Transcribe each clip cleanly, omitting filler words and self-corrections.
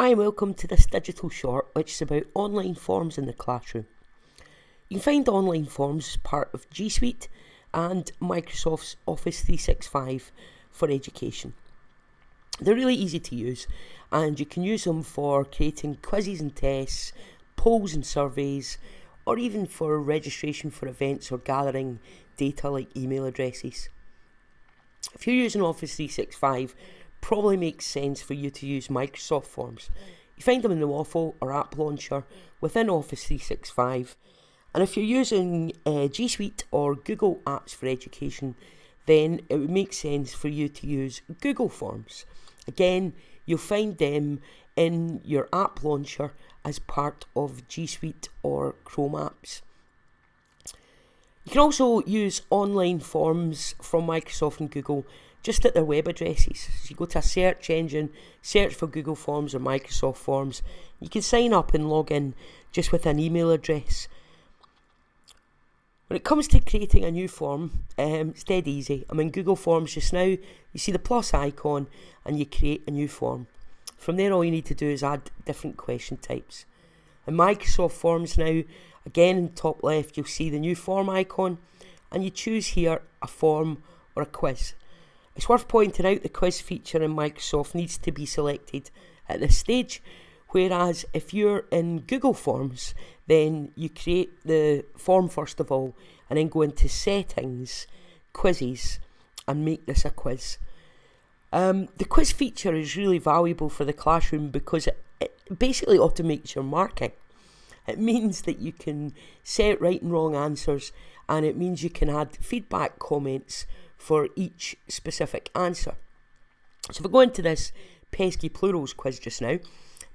Hi, welcome to this digital short which is about online forms in the classroom. You can find online forms as part of G Suite and Microsoft's Office 365 for education. They're really easy to use and you can use them for creating quizzes and tests, polls and surveys, or even for registration for events or gathering data like email addresses. If you're using Office 365, probably makes sense for you to use Microsoft Forms. You find them in the Waffle or App Launcher within Office 365. And if you're using G Suite or Google Apps for Education, then it would make sense for you to use Google Forms. Again, you'll find them in your App Launcher as part of G Suite or Chrome apps. You can also use online forms from Microsoft and Google just at their web addresses. So you go to a search engine, search for Google Forms or Microsoft Forms. You can sign up and log in just with an email address. When it comes to creating a new form, it's dead easy. I'm in Google Forms just now. You see the plus icon and you create a new form. From there, all you need to do is add different question types. In Microsoft Forms now, again in the top left, you'll see the new form icon and you choose here a form or a quiz. It's worth pointing out the quiz feature in Microsoft needs to be selected at this stage, whereas if you're in Google Forms, then you create the form first of all and then go into settings, quizzes, and make this a quiz. The quiz feature is really valuable for the classroom because it basically automates your marking. It means that you can set right and wrong answers, and it means you can add feedback comments for each specific answer. So if we go into this pesky plurals quiz just now,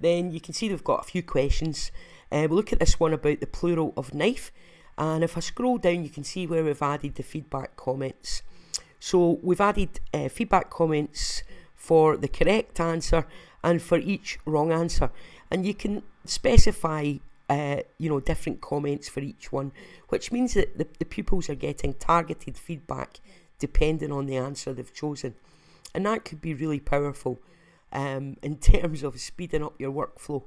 then you can see they've got a few questions. We'll look at this one about the plural of knife, and if I scroll down you can see where we've added the feedback comments. So we've added feedback comments for the correct answer and for each wrong answer, and you can specify different comments for each one, which means that the pupils are getting targeted feedback depending on the answer they've chosen, and that could be really powerful in terms of speeding up your workflow.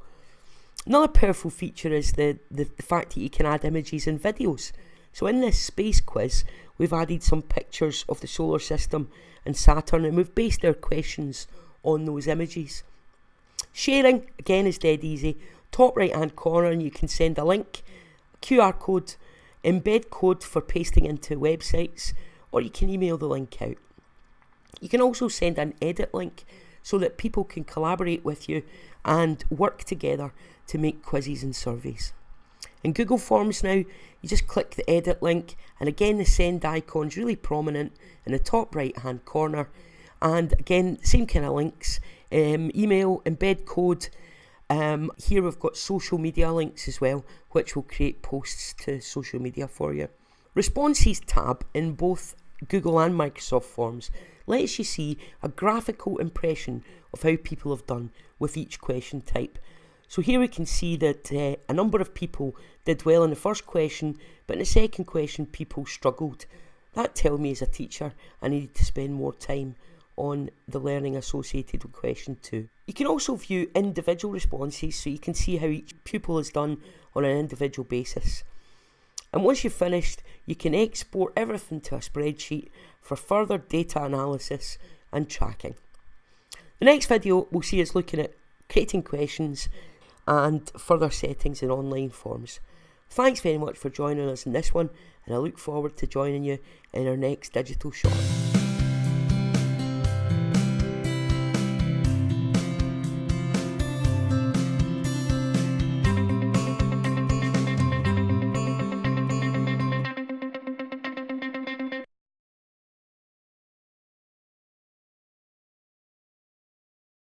Another powerful feature is the fact that you can add images and videos. So in this space quiz, we've added some pictures of the solar system and Saturn, and we've based our questions on those images. Sharing, again, is dead easy. Top right hand corner, and you can send a link, a QR code, embed code for pasting into websites, or you can email the link out. You can also send an edit link so that people can collaborate with you and work together to make quizzes and surveys. In Google Forms now, you just click the edit link, and again the send icon is really prominent in the top right hand corner, and again same kind of links, email, embed code. Here we've got social media links as well, which will create posts to social media for you. Responses tab in both Google and Microsoft Forms lets you see a graphical impression of how people have done with each question type. So here we can see that a number of people did well in the first question, but in the second question people struggled. That tells me as a teacher I needed to spend more time on the learning associated with question 2. You can also view individual responses, so you can see how each pupil has done on an individual basis. And once you've finished, you can export everything to a spreadsheet for further data analysis and tracking. The next video we'll see is looking at creating questions and further settings in online forms. Thanks very much for joining us in this one, and I look forward to joining you in our next digital short.